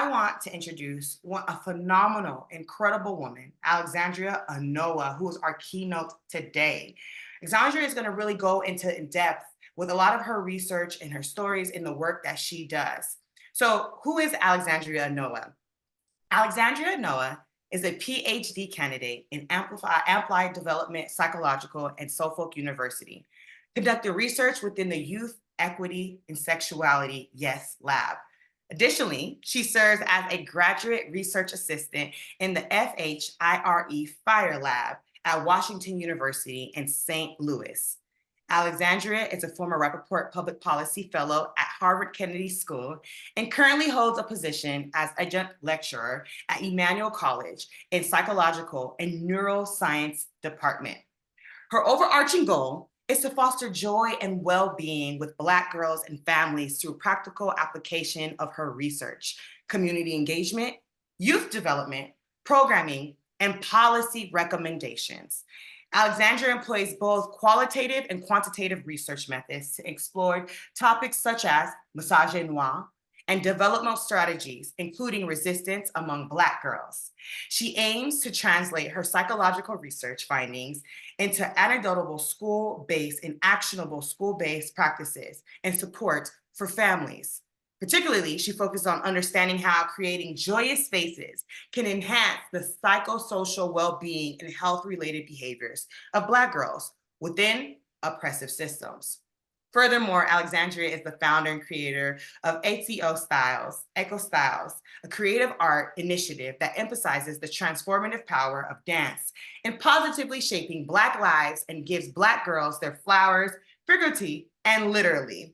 want to introduce a phenomenal, incredible woman, Alexandria Onuoha, who is our keynote today. Alexandria is going to really go into in depth with a lot of her research and her stories in the work that she does. So who is Alexandria Onuoha? Alexandria Onuoha is a Ph.D. candidate in Applied Developmental Psychology at Suffolk University, conducted research within the Youth Equity Sexuality Lab. Additionally, she serves as a graduate research assistant in the F.H.I.R.E Lab at Washington University in St. Louis. Alexandria is a former Rappaport Public Policy Fellow at Harvard Kennedy School and currently holds a position as adjunct lecturer at Emmanuel College in Psychology and Neuroscience Department. Her overarching goal is to foster joy and well-being with Black girls and families through practical application of her research, community engagement, youth development, programming, and policy recommendations. Alexandria employs both qualitative and quantitative research methods to explore topics such as misogyny and developmental strategies, including resistance among Black girls. She aims to translate her psychological research findings into anecdotal school-based and actionable school-based practices and support for families. Particularly, she focused on understanding how creating joyous spaces can enhance the psychosocial well-being and health-related behaviors of Black girls within oppressive systems. Furthermore, Alexandria is the founder and creator of Eco Styles, a creative art initiative that emphasizes the transformative power of dance in positively shaping Black lives and gives Black girls their flowers, figuratively and literally.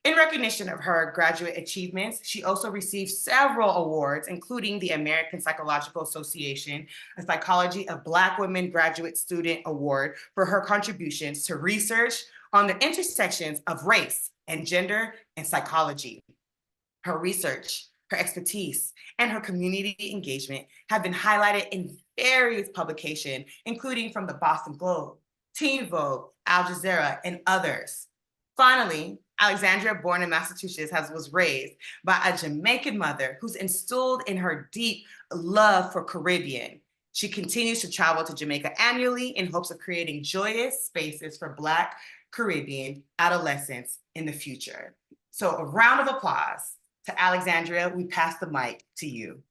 In recognition of her graduate achievements, she also received several awards, including the American Psychological Association, a Psychology of Black Women Graduate Student Award for her contributions to research on the intersections of race and gender and psychology. Her research, her expertise, and her community engagement have been highlighted in various publications, including from the Boston Globe, Teen Vogue, Al Jazeera, and others. Finally, Alexandria, born in Massachusetts, was raised by a Jamaican mother who's instilled in her deep love for Caribbean. She continues to travel to Jamaica annually in hopes of creating joyous spaces for Black Caribbean adolescents in the future. So a round of applause to Alexandria. We pass the mic to you.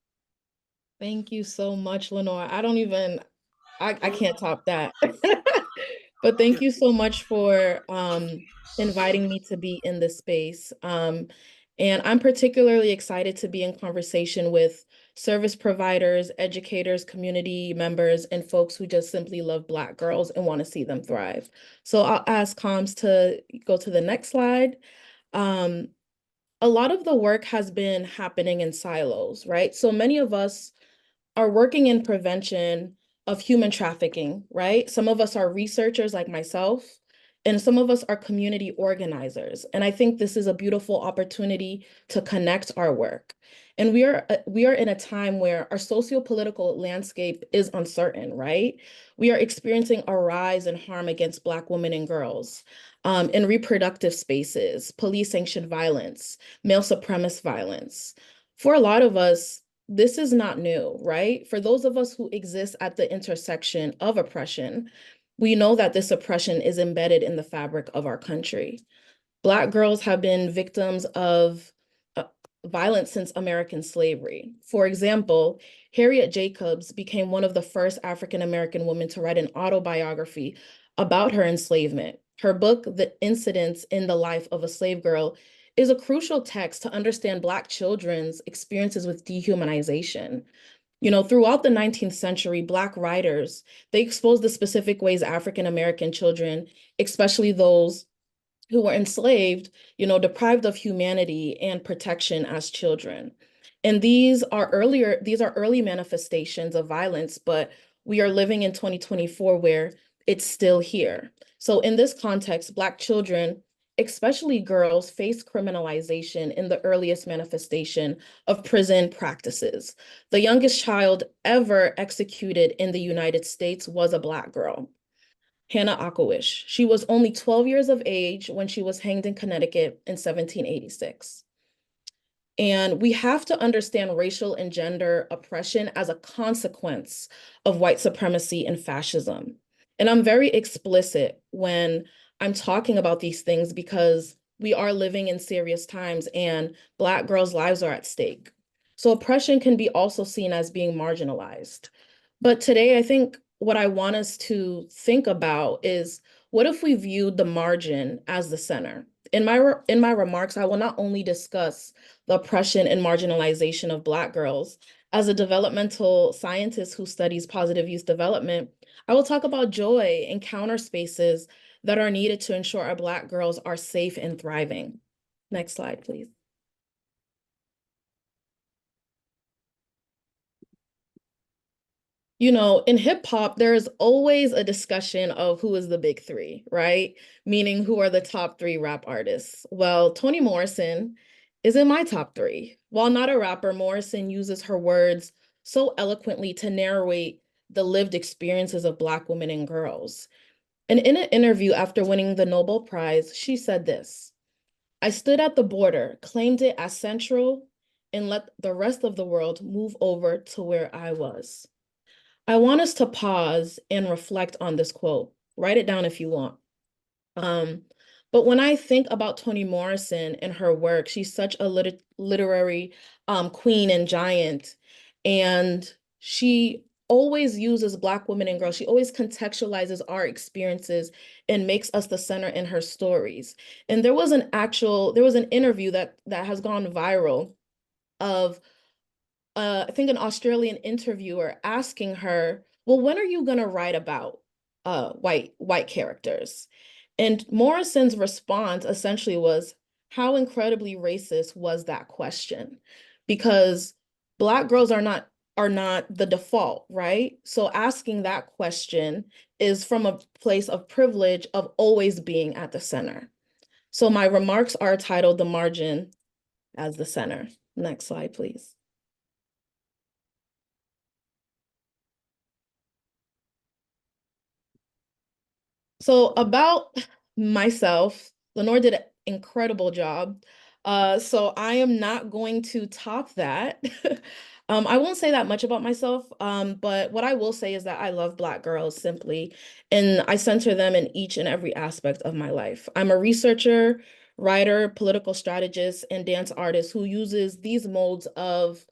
Thank you so much, Lenore. I can't top that. But thank you so much for inviting me to be in this space. And I'm particularly excited to be in conversation with service providers, educators, community members, and folks who just simply love Black girls and want to see them thrive. So I'll ask Coms to go to the next slide. A lot of the work has been happening in silos, right? So many of us are working in prevention of human trafficking, right? Some of us are researchers like myself, and some of us are community organizers. And I think this is a beautiful opportunity to connect our work. And we are in a time where our socio-political landscape is uncertain, right? We are experiencing a rise in harm against Black women and girls in reproductive spaces, police-sanctioned violence, male supremacist violence. For a lot of us, this is not new, right? For those of us who exist at the intersection of oppression, we know that this oppression is embedded in the fabric of our country. Black girls have been victims of violence since American slavery. For example, Harriet Jacobs became one of the first African-American women to write an autobiography about her enslavement. Her book, The Incidents in the Life of a Slave Girl, is a crucial text to understand Black children's experiences with dehumanization. You know, throughout the 19th century, Black writers, they exposed the specific ways African-American children, especially those who were enslaved, you know, deprived of humanity and protection as children. And these are early manifestations of violence, but we are living in 2024 where it's still here. So in this context, Black children, especially girls, face criminalization in the earliest manifestation of prison practices. The youngest child ever executed in the United States was a Black girl, Hannah Akkowish. She was only 12 years of age when she was hanged in Connecticut in 1786. And we have to understand racial and gender oppression as a consequence of white supremacy and fascism. And I'm very explicit when I'm talking about these things because we are living in serious times and Black girls' lives are at stake. So oppression can be also seen as being marginalized. But today, I think what I want us to think about is, what if we viewed the margin as the center? In my remarks, I will not only discuss the oppression and marginalization of Black girls. As a developmental scientist who studies positive youth development, I will talk about joy and counter spaces that are needed to ensure our Black girls are safe and thriving. Next slide, please. You know, in hip hop, there's always a discussion of who is the big three, right? Meaning who are the top three rap artists. Well, Toni Morrison is in my top three. While not a rapper, Morrison uses her words so eloquently to narrate the lived experiences of Black women and girls. And in an interview after winning the Nobel Prize, she said this: "I stood at the border, claimed it as central, and let the rest of the world move over to where I was." I want us to pause and reflect on this quote. Write it down if you want. Um, but when I think about Toni Morrison and her work, she's such a literary queen and giant. And she always uses Black women and girls. She always contextualizes our experiences and makes us the center in her stories. And there was an interview that has gone viral of I think an Australian interviewer asking her, "Well, when are you going to write about white characters?" And Morrison's response essentially was, how incredibly racist was that question? Because Black girls are not the default, right? So asking that question is from a place of privilege of always being at the center. So my remarks are titled "The Margin as the Center." Next slide, please. So about myself, Lenore did an incredible job. So I am not going to top that. I won't say that much about myself, but what I will say is that I love Black girls simply, and I center them in each and every aspect of my life. I'm a researcher, writer, political strategist, and dance artist who uses these modes of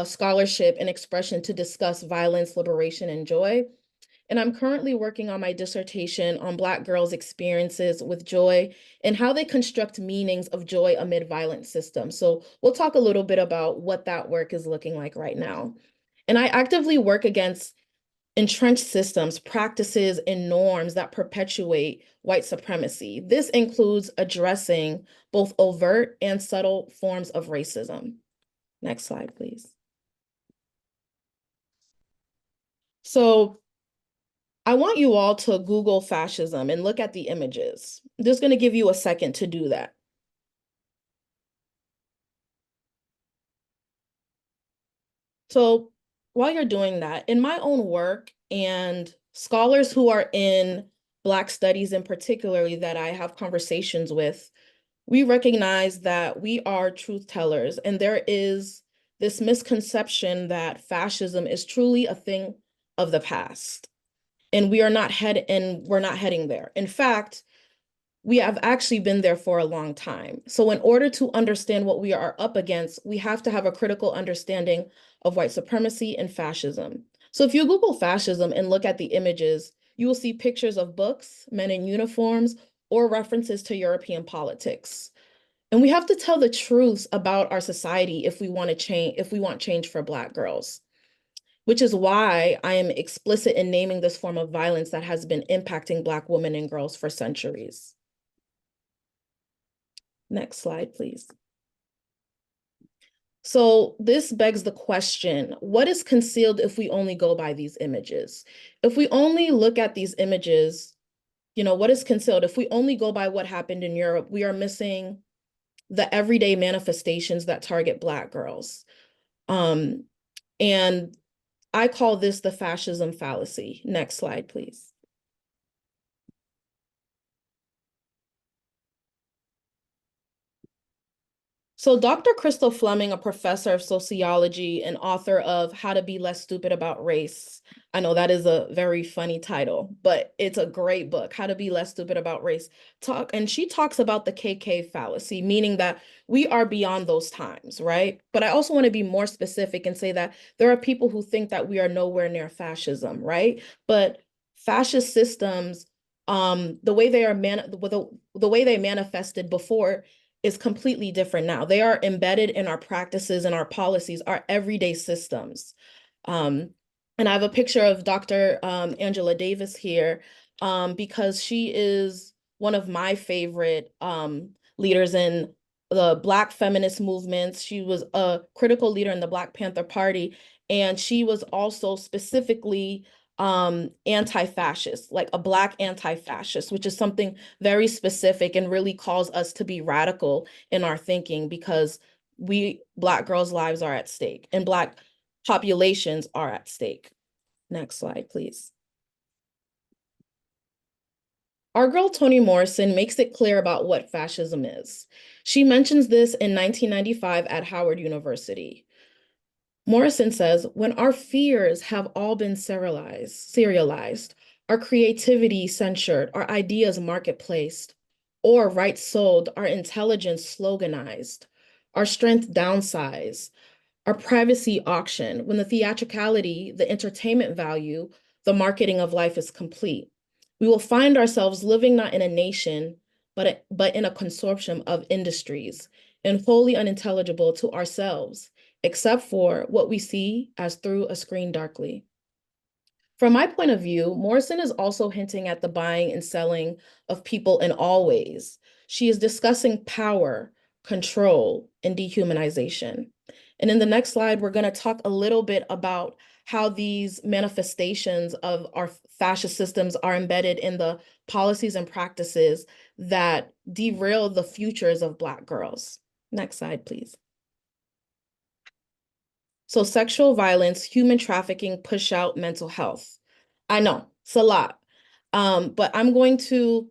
scholarship and expression to discuss violence, liberation, and joy. And I'm currently working on my dissertation on Black girls' experiences with joy and how they construct meanings of joy amid violent systems. So we'll talk a little bit about what that work is looking like right now. And I actively work against entrenched systems, practices, and norms that perpetuate white supremacy. This includes addressing both overt and subtle forms of racism. Next slide, please. So I want you all to Google fascism and look at the images. I'm just going to give you a second to do that. So while you're doing that, in my own work and scholars who are in Black studies in particularly that I have conversations with, we recognize that we are truth tellers, and there is this misconception that fascism is truly a thing of the past. And we're not heading there. In fact, we have actually been there for a long time. So in order to understand what we are up against, we have to have a critical understanding of white supremacy and fascism. So if you Google fascism and look at the images, you will see pictures of books, men in uniforms, or references to European politics. And we have to tell the truths about our society if we want to change, if we want change for Black girls, which is why I am explicit in naming this form of violence that has been impacting Black women and girls for centuries. Next slide, please. So this begs the question, what is concealed if we only go by these images? If we only look at these images, you know, what is concealed? If we only go by what happened in Europe, we are missing the everyday manifestations that target Black girls. And I call this the fascism fallacy. Next slide, please. So Dr. Crystal Fleming, a professor of sociology and author of How to Be Less Stupid About Race. I know that is a very funny title, but it's a great book, How to Be Less Stupid About Race. And she talks about the KK fallacy, meaning that we are beyond those times, right? But I also want to be more specific and say that there are people who think that we are nowhere near fascism, right? But fascist systems, the way they are the way they manifested before is completely different now. They are embedded in our practices and our policies, our everyday systems. And I have a picture of Dr. Angela Davis here because she is one of my favorite leaders in the Black feminist movements. She was a critical leader in the Black Panther Party, and she was also specifically anti-fascist, like a Black anti-fascist, which is something very specific and really calls us to be radical in our thinking because Black girls' lives are at stake and Black populations are at stake. Next slide, please. Our girl Toni Morrison makes it clear about what fascism is. She mentions this in 1995 at Howard University. Morrison says, when our fears have all been serialized, our creativity censured, our ideas marketplaced, or rights sold, our intelligence sloganized, our strength downsized, our privacy auctioned, when the theatricality, the entertainment value, the marketing of life is complete, we will find ourselves living not in a nation, but in a consortium of industries, and wholly unintelligible to ourselves, except for what we see as through a screen darkly. From my point of view, Morrison is also hinting at the buying and selling of people in all ways. She is discussing power, control, and dehumanization. And in the next slide, we're going to talk a little bit about how these manifestations of our fascist systems are embedded in the policies and practices that derail the futures of Black girls. Next slide, please. So sexual violence, human trafficking, push out mental health. I know it's a lot, but I'm going to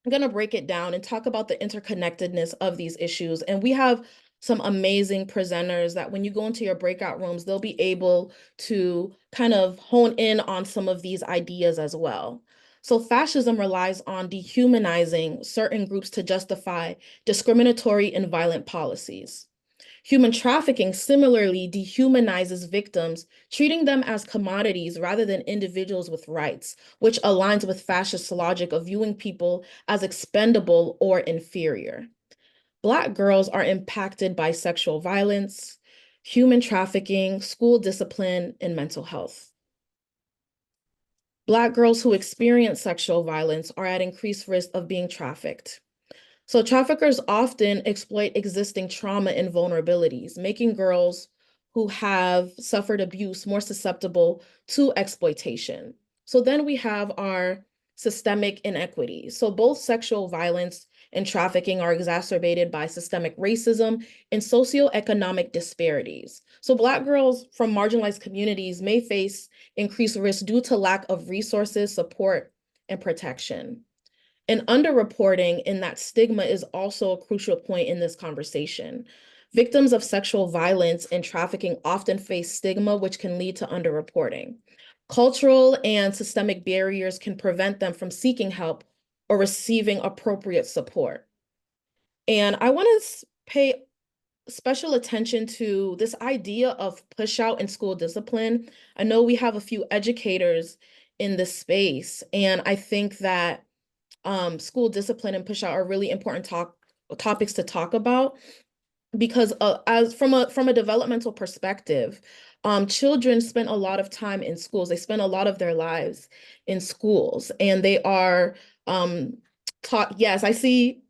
break it down and talk about the interconnectedness of these issues. And we have some amazing presenters that when you go into your breakout rooms, they'll be able to kind of hone in on some of these ideas as well. So fascism relies on dehumanizing certain groups to justify discriminatory and violent policies. Human trafficking similarly dehumanizes victims, treating them as commodities rather than individuals with rights, which aligns with fascist logic of viewing people as expendable or inferior. Black girls are impacted by sexual violence, human trafficking, school discipline, and mental health. Black girls who experience sexual violence are at increased risk of being trafficked. So traffickers often exploit existing trauma and vulnerabilities, making girls who have suffered abuse more susceptible to exploitation. So then we have our systemic inequities. So both sexual violence and trafficking are exacerbated by systemic racism and socioeconomic disparities. So Black girls from marginalized communities may face increased risk due to lack of resources, support, and protection. And underreporting in that stigma is also a crucial point in this conversation. Victims of sexual violence and trafficking often face stigma, which can lead to underreporting. Cultural and systemic barriers can prevent them from seeking help or receiving appropriate support. And I want to pay special attention to this idea of push out in school discipline. I know we have a few educators in this space, and I think that school discipline and push out are really important topics to talk about because as from a developmental perspective, children spend a lot of time in schools. They spend a lot of their lives in schools, and they are taught. Yes, I see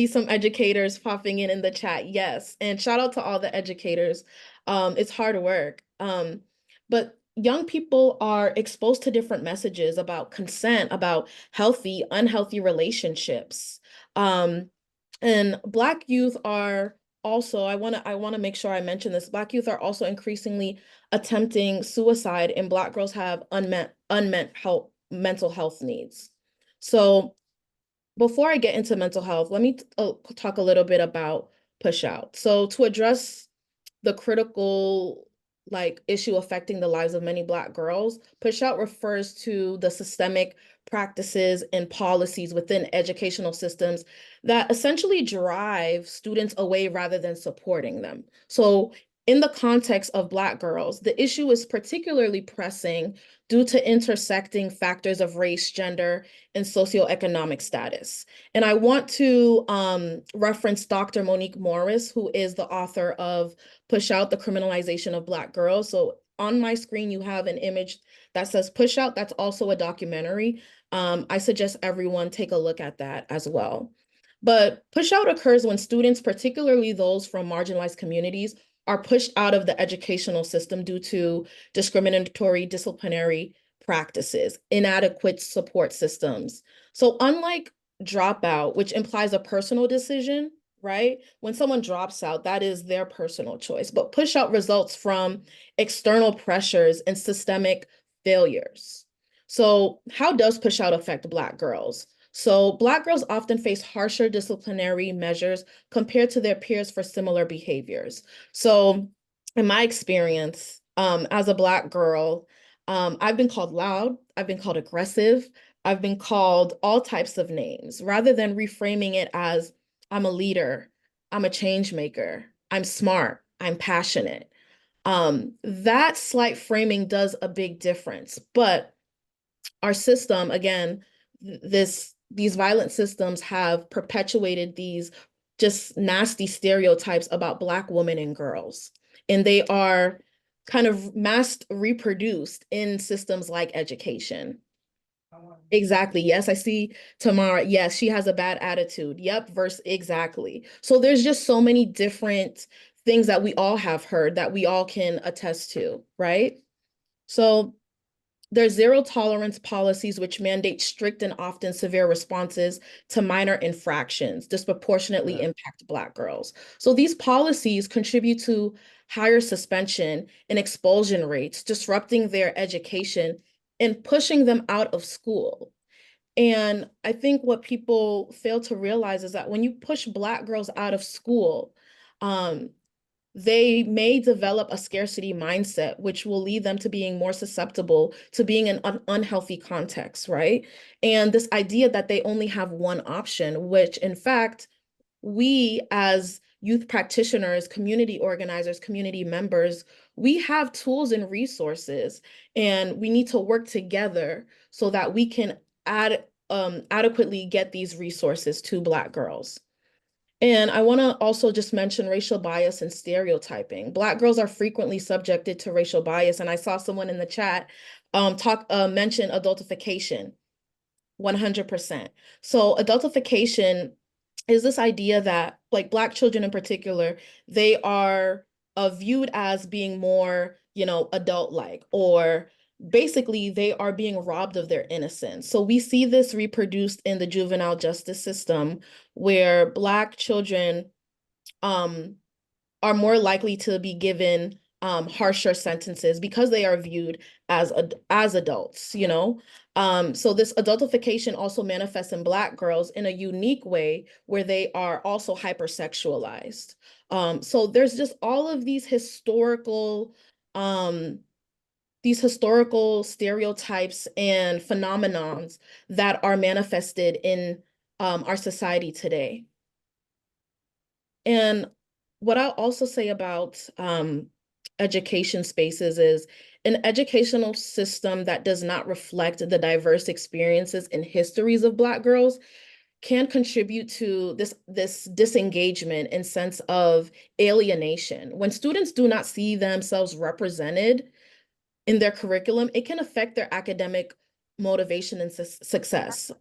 some educators popping in the chat. Yes, and shout out to all the educators. It's hard work. But young people are exposed to different messages about consent, about healthy, unhealthy relationships. And Black youth are also, I want to make sure I mention this. Black youth are also increasingly attempting suicide, and Black girls have unmet mental health needs. So before I get into mental health, let me talk a little bit about push out. So to address the critical issue affecting the lives of many Black girls, push out refers to the systemic practices and policies within educational systems that essentially drive students away rather than supporting them. So in the context of Black girls, the issue is particularly pressing due to intersecting factors of race, gender, and socioeconomic status. And I want to reference Dr. Monique Morris, who is the author of Push Out, the Criminalization of Black Girls. So on my screen, you have an image that says Push Out. That's also a documentary. I suggest everyone take a look at that as well. But push out occurs when students, particularly those from marginalized communities, are pushed out of the educational system due to discriminatory disciplinary practices, inadequate support systems. So unlike dropout, which implies a personal decision, right? When someone drops out, that is their personal choice. But push out results from external pressures and systemic failures. So how does push out affect Black girls? So Black girls often face harsher disciplinary measures compared to their peers for similar behaviors. So in my experience, as a Black girl, I've been called loud, I've been called aggressive, I've been called all types of names, rather than reframing it as I'm a leader, I'm a change maker, I'm smart, I'm passionate. That slight framing does a big difference, but our system, again, these violent systems have perpetuated these just nasty stereotypes about Black women and girls. And they are kind of mass reproduced in systems like education. Exactly. Yes, I see Tamara. Yes, she has a bad attitude. Yep, verse exactly. So there's just so many different things that we all have heard that we all can attest to, right? So there's zero tolerance policies which mandate strict and often severe responses to minor infractions disproportionately impact Black girls. So these policies contribute to higher suspension and expulsion rates, disrupting their education and pushing them out of school. And I think what people fail to realize is that when you push Black girls out of school, um, they may develop a scarcity mindset, which will lead them to being more susceptible to being in an unhealthy context, right? And this idea that they only have one option, which in fact, we as youth practitioners, community organizers, community members, we have tools and resources, and we need to work together so that we can adequately get these resources to Black girls. And I want to also just mention racial bias and stereotyping. Black girls are frequently subjected to racial bias, and I saw someone in the chat mention adultification. 100%. So adultification is this idea that like Black children in particular, they are viewed as being more, adult-like, or basically they are being robbed of their innocence. So we see this reproduced in the juvenile justice system where Black children um, are more likely to be given harsher sentences because they are viewed as adults, So this adultification also manifests in Black girls in a unique way where they are also hypersexualized. So there's just all of um, these historical stereotypes and phenomenons that are manifested in our society today. And what I'll also say about education spaces is an educational system that does not reflect the diverse experiences and histories of Black girls can contribute to this disengagement and sense of alienation. When students do not see themselves represented in their curriculum, it can affect their academic motivation and success.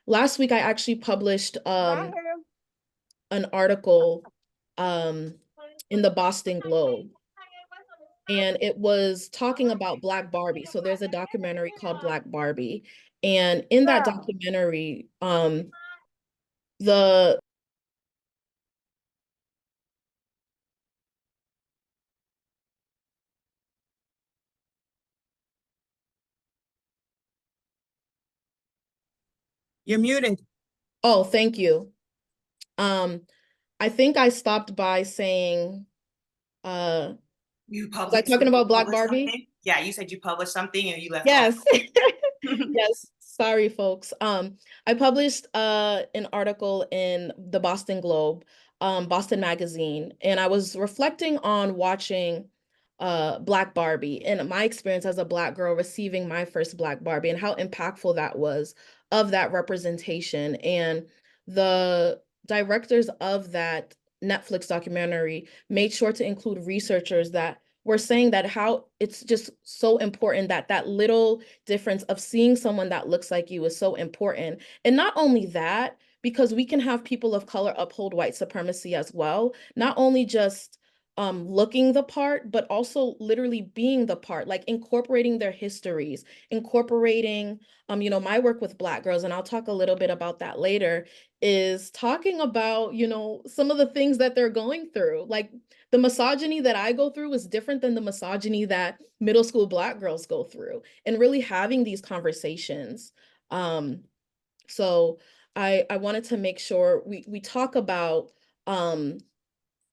Last week, I actually published an article um, in the Boston Globe, and it was talking about Black Barbie. So there's a documentary called Black Barbie, and in that documentary, the You're muted. oh, thank you. Um, I think I stopped by saying, You was I published, talking about Black published Barbie? something? Yeah, you said you published something and you left off. Yes. Yes, sorry folks. I published an article in the Boston Globe, Boston Magazine, and I was reflecting on watching Black Barbie and my experience as a Black girl receiving my first Black Barbie and how impactful that was of that representation. And the directors of that Netflix documentary made sure to include researchers that were saying that how it's just so important that that little difference of seeing someone that looks like you is so important. And not only that, because we can have people of color uphold white supremacy as well, not only just looking the part, but also literally being the part, like incorporating their histories, incorporating, my work with Black girls, and I'll talk a little bit about that later, is talking about, some of the things that they're going through. Like the misogyny that I go through is different than the misogyny that middle school Black girls go through, and really having these conversations. So I wanted to make sure we talk about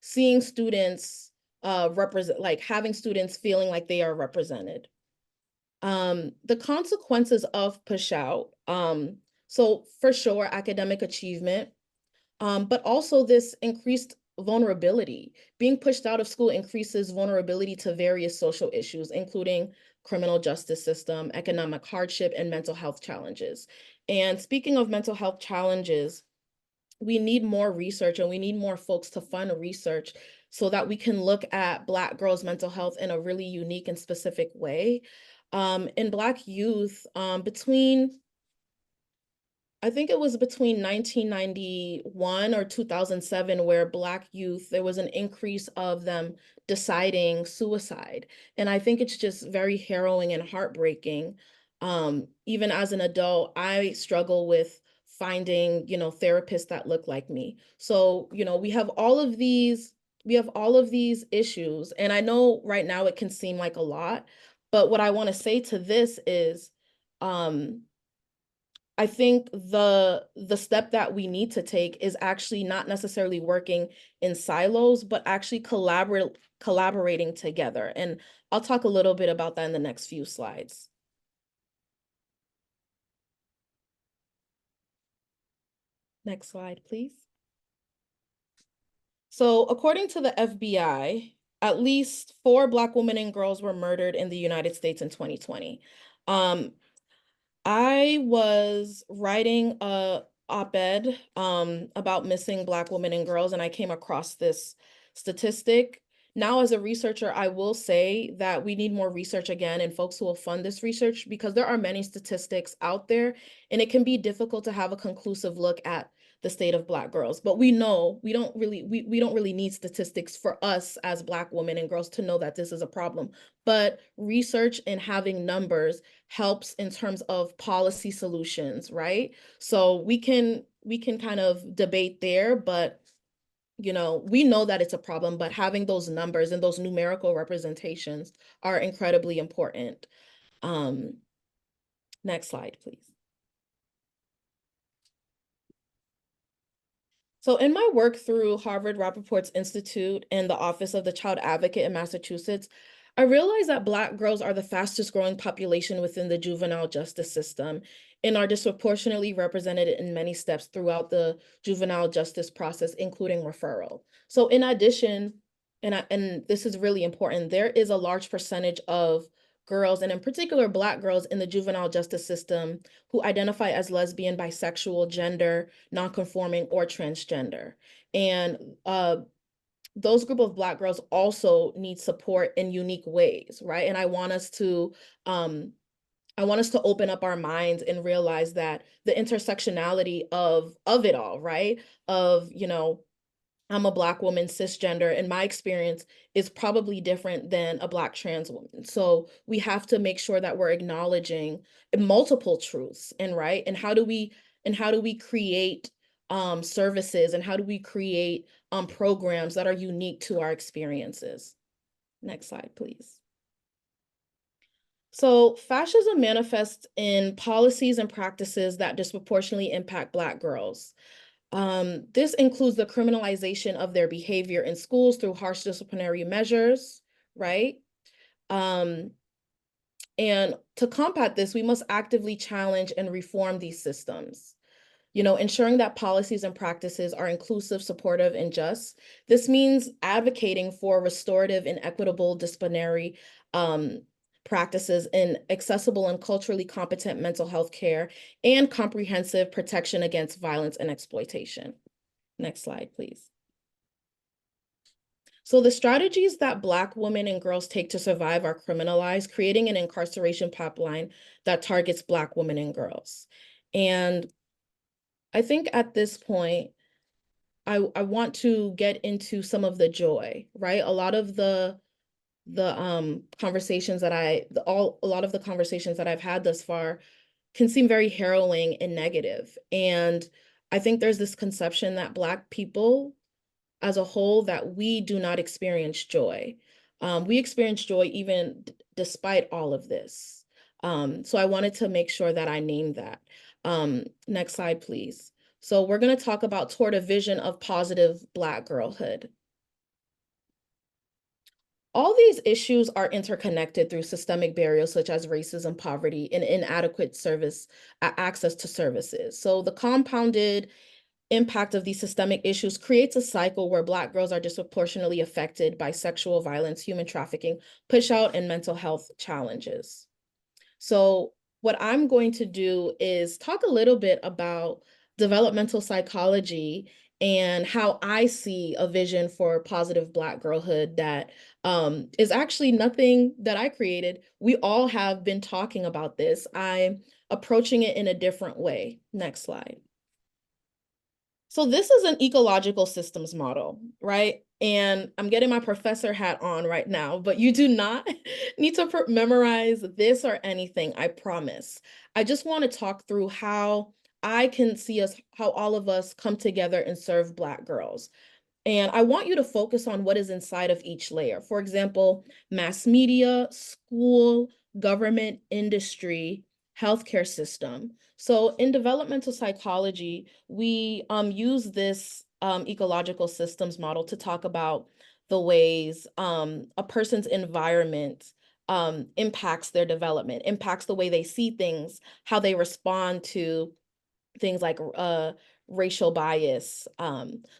seeing students represent, like having students feeling like they are represented. The consequences of push out. So for sure, academic achievement, but also this increased vulnerability. Being pushed out of school increases vulnerability to various social issues, including criminal justice system, economic hardship, and mental health challenges. And speaking of mental health challenges, we need more research and we need more folks to fund research so that we can look at Black girls' mental health in a really unique and specific way. In Black youth, I think it was between 1991 or 2007 where Black youth, there was an increase of them deciding suicide. And I think it's just very harrowing and heartbreaking. Even as an adult, I struggle with finding, therapists that look like me. So, we have all of these issues. And I know right now it can seem like a lot, but what I want to say to this is, um, I think the step that we need to take is actually not necessarily working in silos, but actually collaborating together. And I'll talk a little bit about that in the next few slides. Next slide, please. So according to the FBI, at least 4 Black women and girls were murdered in the United States in 2020. I was writing a op-ed about missing Black women and girls, and I came across this statistic. Now, as a researcher, I will say that we need more research again and folks who will fund this research because there are many statistics out there, and it can be difficult to have a conclusive look at the state of Black girls. But we know we don't really need statistics for us as Black women and girls to know that this is a problem. But research and having numbers helps in terms of policy solutions, right? So we can kind of debate there, but we know that it's a problem, but having those numbers and those numerical representations are incredibly important. Next slide, please. So in my work through Harvard Rappaport's Institute and the Office of the Child Advocate in Massachusetts, I realized that Black girls are the fastest growing population within the juvenile justice system and are disproportionately represented in many steps throughout the juvenile justice process, including referral. So in addition, and this is really important, there is a large percentage of girls, and in particular Black girls in the juvenile justice system who identify as lesbian, bisexual, gender, nonconforming, or transgender. And those group of Black girls also need support in unique ways, right? And I want us to open up our minds and realize that the intersectionality of it all, right? Of, I'm a Black woman, cisgender, and my experience is probably different than a Black trans woman. So we have to make sure that we're acknowledging multiple truths, and right, and how do we create services, and how do we create programs that are unique to our experiences. Next slide, please. So fascism manifests in policies and practices that disproportionately impact Black girls. This includes the criminalization of their behavior in schools through harsh disciplinary measures, right? And to combat this, we must actively challenge and reform these systems. Ensuring that policies and practices are inclusive, supportive, and just. This means advocating for restorative and equitable disciplinary practices in accessible and culturally competent mental health care and comprehensive protection against violence and exploitation. Next slide, please. So the strategies that Black women and girls take to survive are criminalized, creating an incarceration pipeline that targets Black women and girls. And I think at this point, I want to get into some of the joy, right? A lot of the conversations that a lot of the conversations that I've had thus far can seem very harrowing and negative. And I think there's this conception that Black people as a whole, that we do not experience joy. We experience joy even despite all of this. So I wanted to make sure that I named that. Next slide, please. So we're going to talk about toward a vision of positive Black girlhood. All these issues are interconnected through systemic barriers such as racism, poverty, and inadequate access to services. So the compounded impact of these systemic issues creates a cycle where Black girls are disproportionately affected by sexual violence, human trafficking, push-out, and mental health challenges. So what I'm going to do is talk a little bit about developmental psychology and how I see a vision for positive Black girlhood that is actually nothing that I created. We all have been talking about this. I'm approaching it in a different way. Next slide. So this is an ecological systems model, right? And I'm getting my professor hat on right now, but you do not need to memorize this or anything, I promise. I just want to talk through how I can see how all of us come together and serve Black girls. And I want you to focus on what is inside of each layer. For example, mass media, school, government, industry, healthcare system. So in developmental psychology, we use this ecological systems model to talk about the ways a person's environment impacts their development, impacts the way they see things, how they respond to things like racial bias.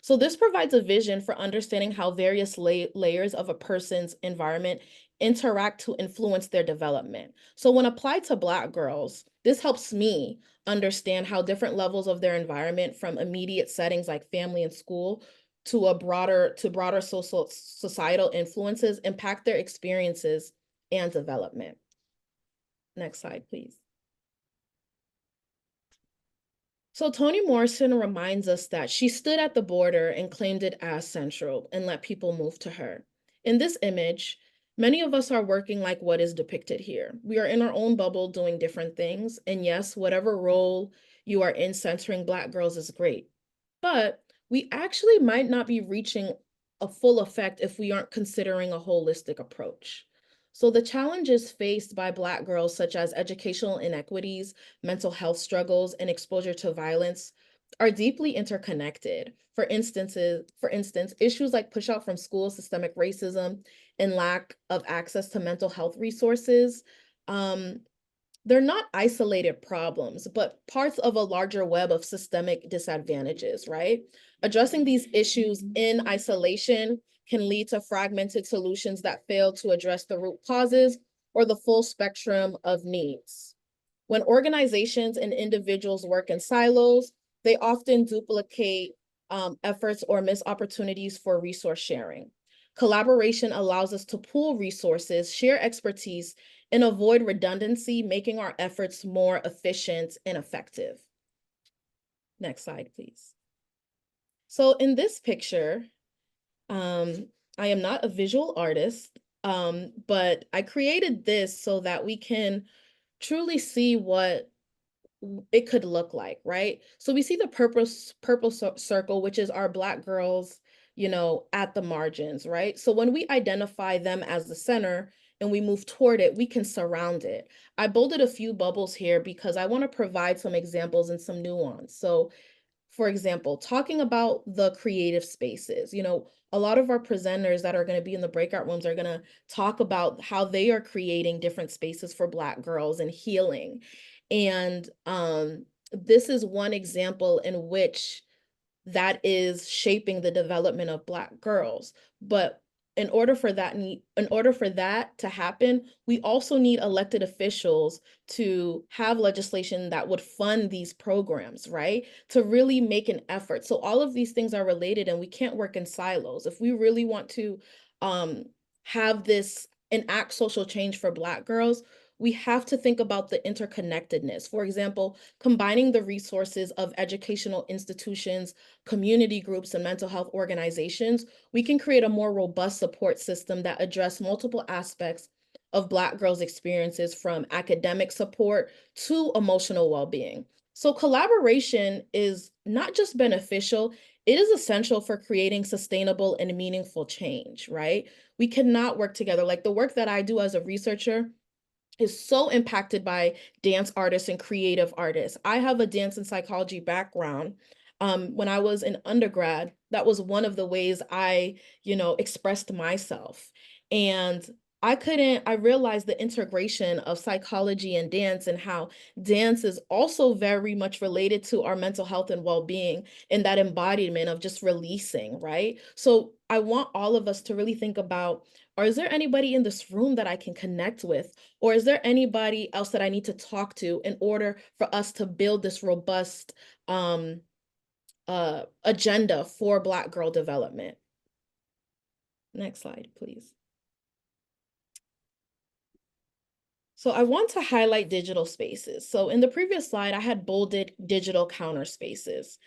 So this provides a vision for understanding how various layers of a person's environment interact to influence their development. So when applied to Black girls, this helps me understand how different levels of their environment, from immediate settings like family and school to broader societal influences, impact their experiences and development. Next slide, please. So Toni Morrison reminds us that she stood at the border and claimed it as central and let people move to her. In this image, many of us are working like what is depicted here. We are in our own bubble doing different things. And yes, whatever role you are in centering Black girls is great. But we actually might not be reaching a full effect if we aren't considering a holistic approach. So the challenges faced by Black girls, such as educational inequities, mental health struggles, and exposure to violence, are deeply interconnected. For instance, issues like push out from school, systemic racism, and lack of access to mental health resources, they're not isolated problems, but parts of a larger web of systemic disadvantages, right? Addressing these issues in isolation can lead to fragmented solutions that fail to address the root causes or the full spectrum of needs. When organizations and individuals work in silos, they often duplicate efforts or miss opportunities for resource sharing. Collaboration allows us to pool resources, share expertise, and avoid redundancy, making our efforts more efficient and effective. Next slide, please. So in this picture, I am not a visual artist, but I created this so that we can truly see what it could look like, right? So we see the purple circle, which is our Black girls, at the margins, right? So when we identify them as the center and we move toward it, we can surround it. I bolded a few bubbles here because I want to provide some examples and some nuance. So for example, talking about the creative spaces. A lot of our presenters that are going to be in the breakout rooms are going to talk about how they are creating different spaces for Black girls and healing. And this is one example in which that is shaping the development of Black girls. But in order for that to happen, we also need elected officials to have legislation that would fund these programs, right? To really make an effort. So all of these things are related, and we can't work in silos. If we really want to um, have this enact social change for Black girls, we have to think about the interconnectedness. For example, combining the resources of educational institutions, community groups, and mental health organizations, we can create a more robust support system that address multiple aspects of Black girls' experiences, from academic support to emotional well-being. So collaboration is not just beneficial, it is essential for creating sustainable and meaningful change, right? We cannot work together. Like the work that I do as a researcher is so impacted by dance artists and creative artists. I have a dance and psychology background. When I was in undergrad, that was one of the ways I, expressed myself. And I realized the integration of psychology and dance, and how dance is also very much related to our mental health and well-being, and that embodiment of just releasing, right? So I want all of us to really think about, or is there anybody in this room that I can connect with? Or is there anybody else that I need to talk to in order for us to build this robust agenda for Black girl development? Next slide, please. So I want to highlight digital spaces. So in the previous slide, I had bolded digital counter spaces.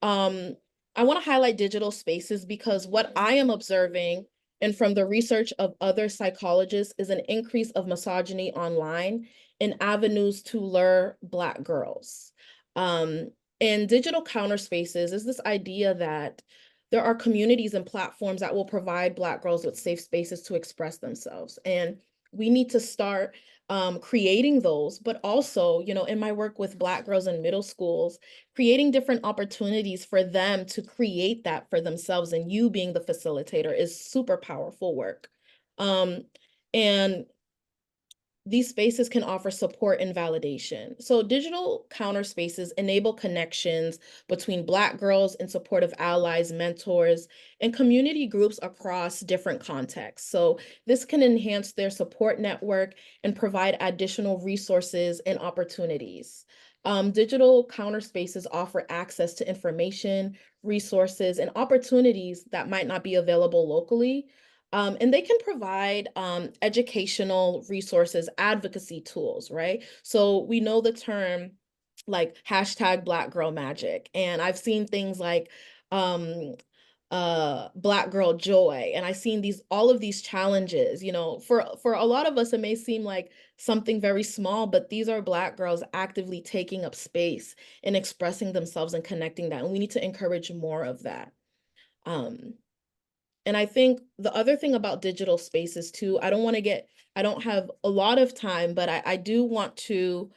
I want to highlight digital spaces because what I am observing, and from the research of other psychologists, is an increase of misogyny online in avenues to lure Black girls. And digital counter spaces is this idea that there are communities and platforms that will provide Black girls with safe spaces to express themselves. And we need to start creating those, but also, in my work with Black girls in middle schools, creating different opportunities for them to create that for themselves, and you being the facilitator is super powerful work. And these spaces can offer support and validation. So digital counter spaces enable connections between Black girls and supportive allies, mentors, and community groups across different contexts. So this can enhance their support network and provide additional resources and opportunities. Digital counter spaces offer access to information, resources, and opportunities that might not be available locally. And they can provide educational resources, advocacy tools, right? So we know the term like hashtag Black Girl Magic. And I've seen things like Black Girl Joy. And I've seen all of these challenges, for a lot of us, it may seem like something very small, but these are Black girls actively taking up space and expressing themselves and connecting that. And we need to encourage more of that. And I think the other thing about digital spaces too, I don't have a lot of time, but I do want to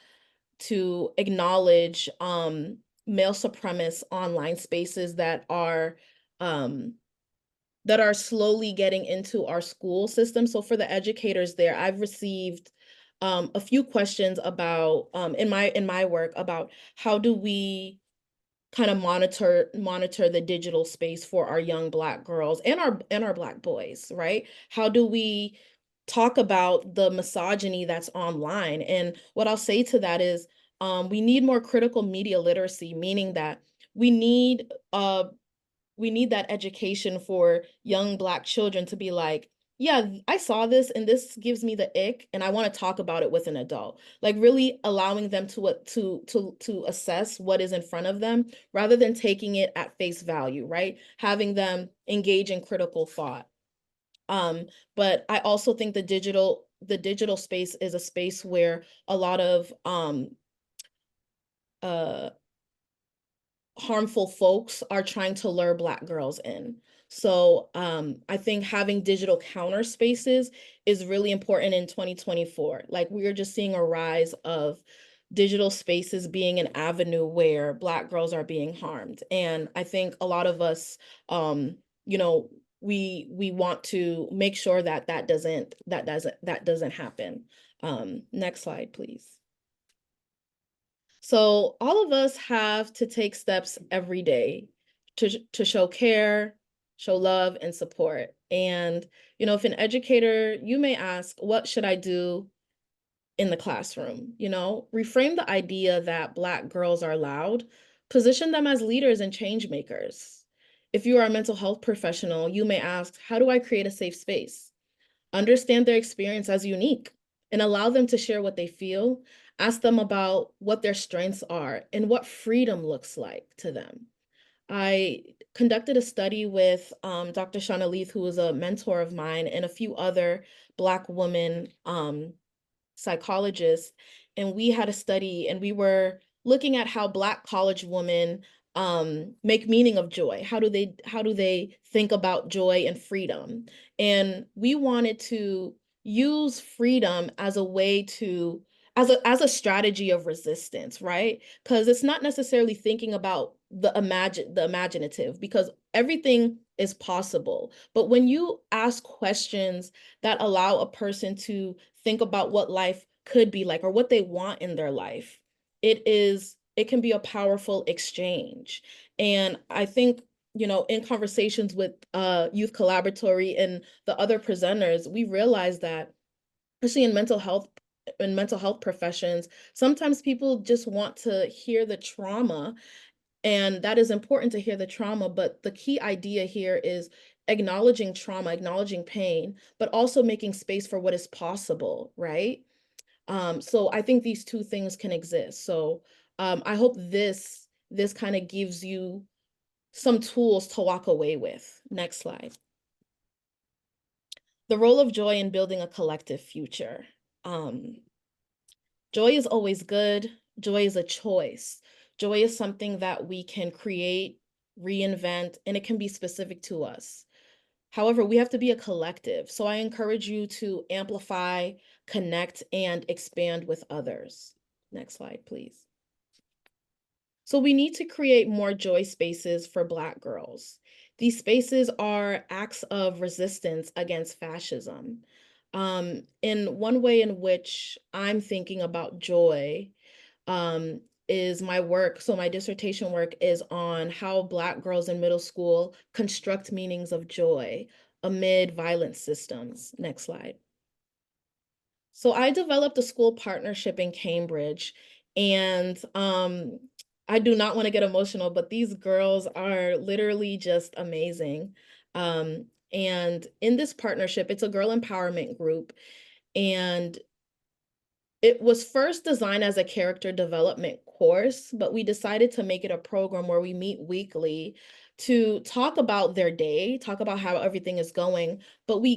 acknowledge male supremacist online spaces um, that are slowly getting into our school system. So for the educators there, I've received a few questions about in my work about how do we kind of monitor the digital space for our young Black girls and our Black boys, right? How do we talk about the misogyny that's online? And what I'll say to that is we need more critical media literacy, meaning that we need uh we need that education for young Black children to be like, yeah, I saw this and this gives me the ick, and I want to talk about it with an adult. Like really allowing them to assess what is in front of them rather than taking it at face value, right? Having them engage in critical thought. But I also think the digital space is a space where a lot of uh harmful folks are trying to lure Black girls in. So I think having digital counter spaces is really important in 2024. Like we are just seeing a rise of digital spaces being an avenue where Black girls are being harmed. And I think a lot of us, you know, we want to make sure that that doesn't happen. Next slide, please. So all of us have to take steps every day to show care, show love, and support. And, you know, if an educator, you may ask, what should I do in the classroom? You know, reframe the idea that Black girls are loud, position them as leaders and change makers. If you are a mental health professional, you may ask, how do I create a safe space? Understand their experience as unique and allow them to share what they feel. Ask them about what their strengths are and what freedom looks like to them. I conducted a study with Dr. Shauna Leith, who was a mentor of mine, and a few other Black women psychologists, and we had a study and we were looking at how Black college women make meaning of joy. How do they think about joy and freedom? And we wanted to use freedom as a way to as a strategy of resistance, right? Because it's not necessarily thinking about the imaginative, because everything is possible. But when you ask questions that allow a person to think about what life could be like or what they want in their life, it can be a powerful exchange. And I think, you know, in conversations with Youth Collaboratory and the other presenters, we realized that, especially in mental health professions, sometimes people just want to hear the trauma, and that is important to hear the trauma, but the key idea here is acknowledging trauma, acknowledging pain, but also making space for what is possible, right? So I think these two things can exist. So I hope this kind of gives you some tools to walk away with. Next slide. The role of joy in building a collective future. Joy is always good. Joy is a choice. Joy is something that we can create, reinvent, and it can be specific to us. However, we have to be a collective. So I encourage you to amplify, connect, and expand with others. Next slide, please. So we need to create more joy spaces for Black girls. These spaces are acts of resistance against fascism. In one way in which I'm thinking about joy is my work. So my dissertation work is on how Black girls in middle school construct meanings of joy amid violent systems. Next slide. So I developed a school partnership in Cambridge, and I do not want to get emotional, but these girls are literally just amazing. And in this partnership, it's a girl empowerment group, and it was first designed as a character development course, but we decided to make it a program where we meet weekly to talk about their day, talk about how everything is going, but we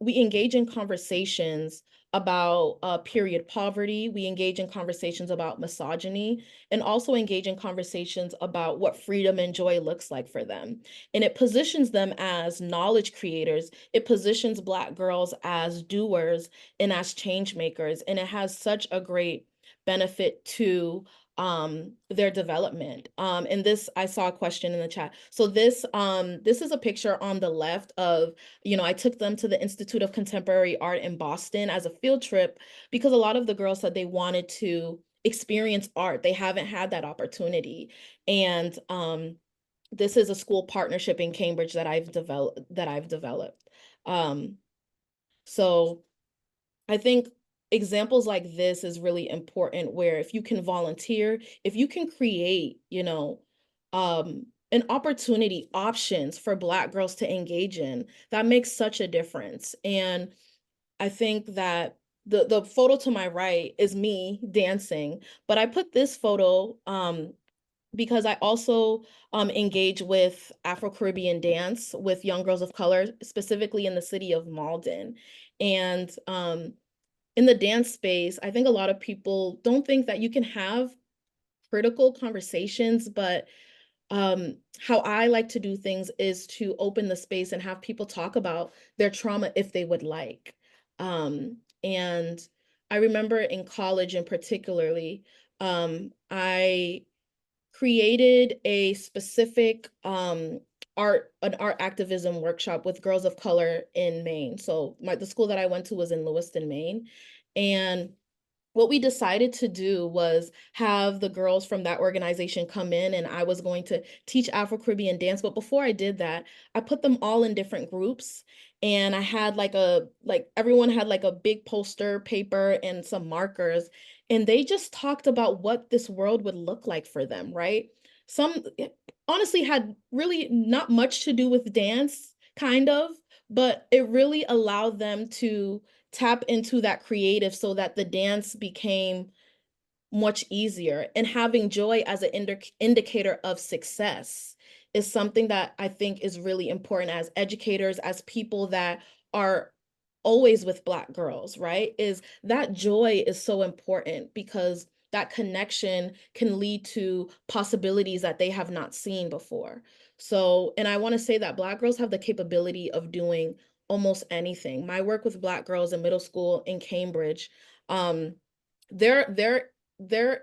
engage in conversations about period poverty. We engage in conversations about misogyny, and also engage in conversations about what freedom and joy looks like for them. And it positions them as knowledge creators. It positions Black girls as doers and as change makers, and it has such a great benefit to their development. And this, I saw a question in the chat. So this is a picture on the left of, you know, I took them to the Institute of Contemporary Art in Boston as a field trip because a lot of the girls said they wanted to experience art. They haven't had that opportunity. And this is a school partnership in Cambridge that I've developed. So I think examples like this is really important, where if you can volunteer, if you can create, you know, an opportunity, options for Black girls to engage in, that makes such a difference. And I think that the photo to my right is me dancing, but I put this photo because I also engage with Afro-Caribbean dance with young girls of color, specifically in the city of Malden. And in the dance space, I think a lot of people don't think that you can have critical conversations, but how I like to do things is to open the space and have people talk about their trauma if they would like. And I remember in college in particularly, I created a specific an art activism workshop with girls of color in Maine. So the school that I went to was in Lewiston, Maine. And what we decided to do was have the girls from that organization come in, and I was going to teach Afro-Caribbean dance. But before I did that, I put them all in different groups, and I had like everyone had like a big poster paper and some markers, and they just talked about what this world would look like for them, right? Some honestly had really not much to do with dance, kind of, but it really allowed them to tap into that creative so that the dance became much easier. And having joy as an indicator of success is something that I think is really important as educators, as people that are always with Black girls, right? Is that joy is so important because that connection can lead to possibilities that they have not seen before. So, and I want to say that Black girls have the capability of doing almost anything. My work with Black girls in middle school in Cambridge, they're they're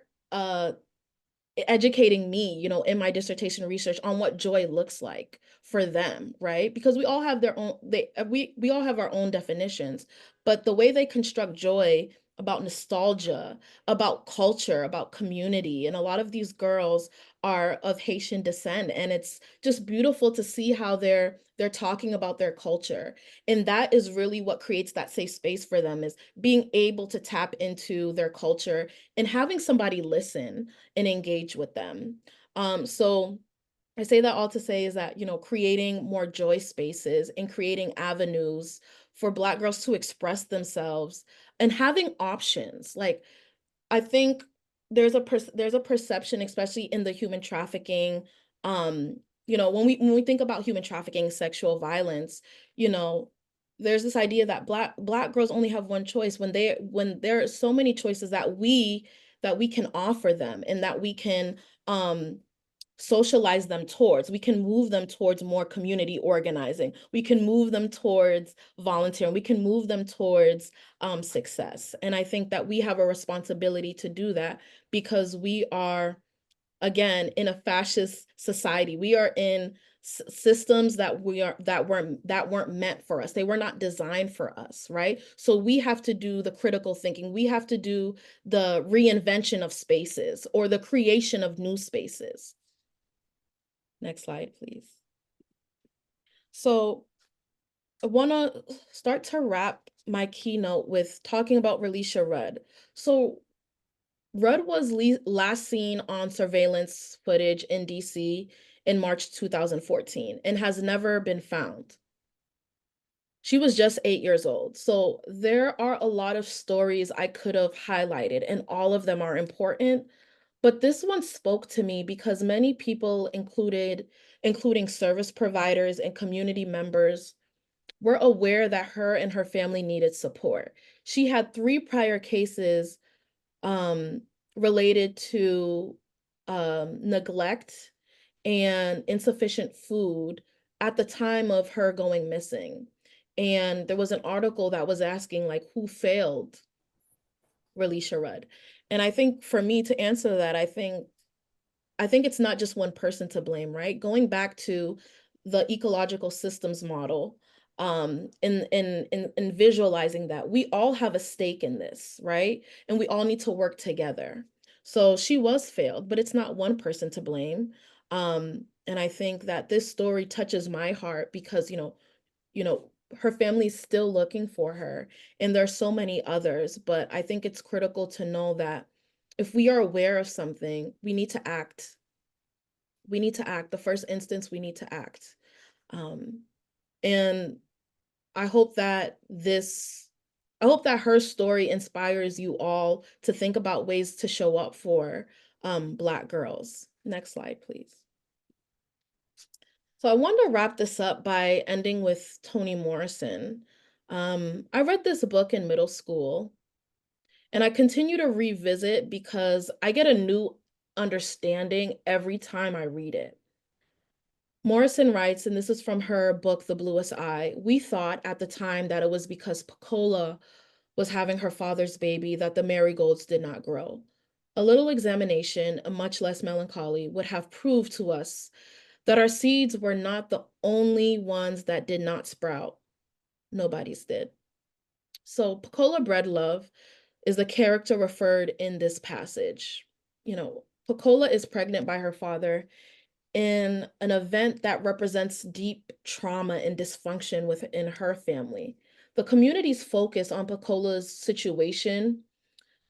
educating me, you know, in my dissertation research on what joy looks like for them, right? Because we all have their own we all have our own definitions, but the way they construct joy about nostalgia, about culture, about community, and a lot of these girls are of Haitian descent, and it's just beautiful to see how they're talking about their culture. And that is really what creates that safe space for them, is being able to tap into their culture and having somebody listen and engage with them. So I say that all to say is that, you know, creating more joy spaces and creating avenues for Black girls to express themselves and having options. Like, I think there's a perception, especially in the human trafficking, um, you know, when we think about human trafficking, sexual violence, you know, there's this idea that black girls only have one choice when there are so many choices that we can offer them and that we can um socialize them towards. We can move them towards more community organizing. We can move them towards volunteering. We can move them towards success. And I think that we have a responsibility to do that because we are, again, in a fascist society. We are in systems that weren't meant for us. They were not designed for us, right? So we have to do the critical thinking. We have to do the reinvention of spaces or the creation of new spaces. Next slide, please. So I want to start to wrap my keynote with talking about Relisha Rudd. So Rudd was last seen on surveillance footage in DC in March 2014 and has never been found. She was just 8 years old. So there are a lot of stories I could have highlighted, and all of them are important. But this one spoke to me because many people including service providers and community members, were aware that her and her family needed support. She had 3 prior cases um, related to neglect and insufficient food at the time of her going missing. And there was an article that was asking, like, who failed Relisha Rudd? And I think for me to answer that, I think it's not just one person to blame, right? Going back to the ecological systems model, in visualizing that we all have a stake in this, right? And we all need to work together. So she was failed, but it's not one person to blame. And I think that this story touches my heart because, you know, her family's still looking for her, and there's so many others, but I think it's critical to know that if we are aware of something, we need to act. We need to act. The first instance, we need to act. Um, and I hope that I hope that her story inspires you all to think about ways to show up for Black girls. Next slide, please. So I want to wrap this up by ending with Toni Morrison. I read this book in middle school, and I continue to revisit because I get a new understanding every time I read it. Morrison writes, and this is from her book, The Bluest Eye, we thought at the time that it was because Pecola was having her father's baby that the marigolds did not grow. A little examination, a much less melancholy, would have proved to us that our seeds were not the only ones that did not sprout. Nobody's did. So Pecola Breedlove is the character referred in this passage. You know, Pecola is pregnant by her father in an event that represents deep trauma and dysfunction within her family. The community's focus on Pecola's situation,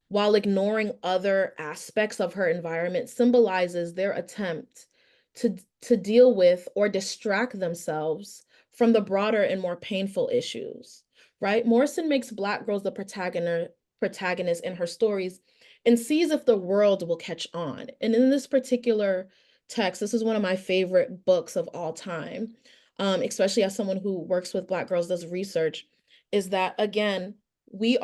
while ignoring other aspects of her environment, symbolizes their attempt to deal with or distract themselves from the broader and more painful issues, right? Morrison makes Black girls the protagonist in her stories and sees if the world will catch on. And in this particular text, this is one of my favorite books of all time, especially as someone who works with Black girls, does research, is that, again, we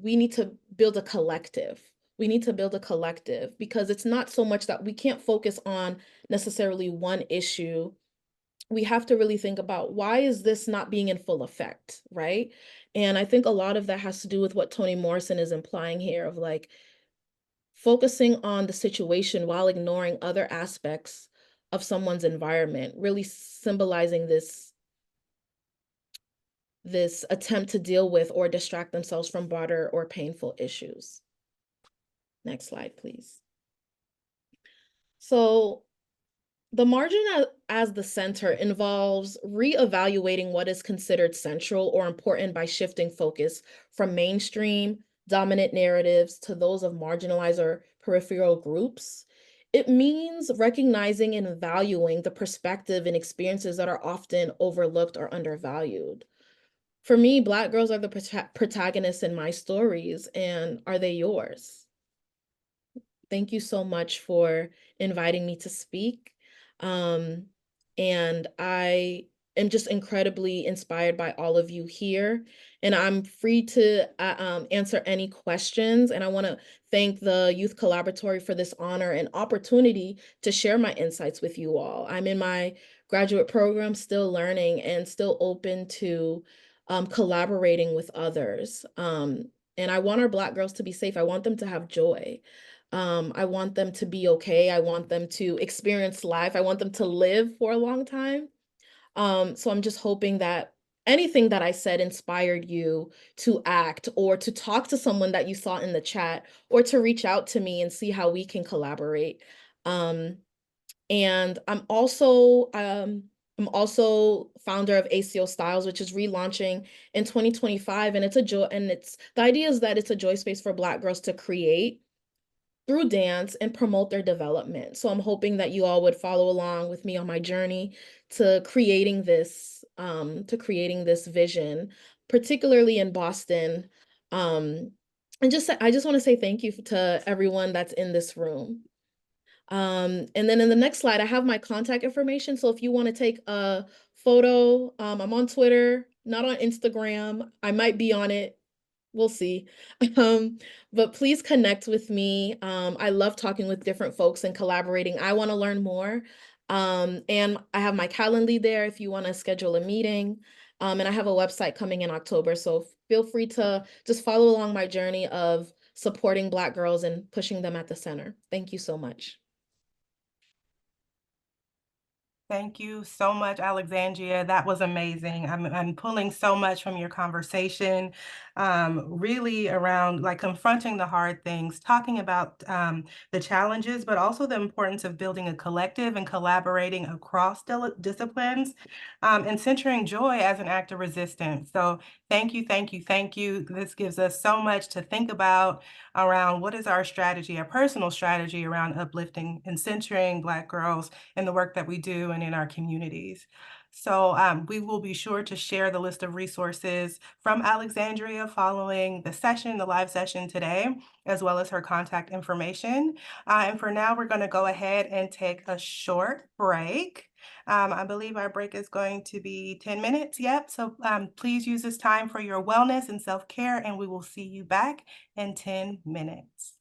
need to build a collective. We need to build a collective because it's not so much that we can't focus on necessarily one issue. We have to really think about, why is this not being in full effect, right? And I think a lot of that has to do with what Toni Morrison is implying here, of like focusing on the situation while ignoring other aspects of someone's environment, really symbolizing this attempt to deal with or distract themselves from broader or painful issues. Next slide, please. So the margin as the center involves reevaluating what is considered central or important by shifting focus from mainstream dominant narratives to those of marginalized or peripheral groups. It means recognizing and valuing the perspective and experiences that are often overlooked or undervalued. For me, Black girls are the protagonists in my stories, and are they yours? Thank you so much for inviting me to speak. Um, and I am just incredibly inspired by all of you here. And I'm free to answer any questions. And I want to thank the Youth Collaboratory for this honor and opportunity to share my insights with you all. I'm in my graduate program, still learning and still open to collaborating with others. And I want our Black girls to be safe. I want them to have joy. I want them to be okay. I want them to experience life. I want them to live for a long time. So I'm just hoping that anything that I said inspired you to act or to talk to someone that you saw in the chat or to reach out to me and see how we can collaborate. And I'm also founder of ACO Styles, which is relaunching in 2025. And it's a joy, and the idea is that it's a joy space for Black girls to create through dance and promote their development. So I'm hoping that you all would follow along with me on my journey to creating this vision, particularly in Boston. And I just want to say thank you to everyone that's in this room. And then in the next slide, I have my contact information. So if you want to take a photo, I'm on Twitter, not on Instagram. I might be on it. We'll see. But please connect with me. I love talking with different folks and collaborating. I want to learn more. And I have my Calendly there if you want to schedule a meeting. And I have a website coming in October. So feel free to just follow along my journey of supporting Black girls and pushing them at the center. Thank you so much. Thank you so much, Alexandria. That was amazing. I'm pulling so much from your conversation, really around like confronting the hard things, talking about the challenges, but also the importance of building a collective and collaborating across disciplines, and centering joy as an act of resistance. So thank you, thank you, thank you. This gives us so much to think about around what is our strategy, our personal strategy around uplifting and centering Black girls in the work that we do and in our communities. So we will be sure to share the list of resources from Alexandria following the session, the live session today, as well as her contact information. And for now, we're going to go ahead and take a short break. I believe our break is going to be 10 minutes. Yep. So please use this time for your wellness and self-care, and we will see you back in 10 minutes.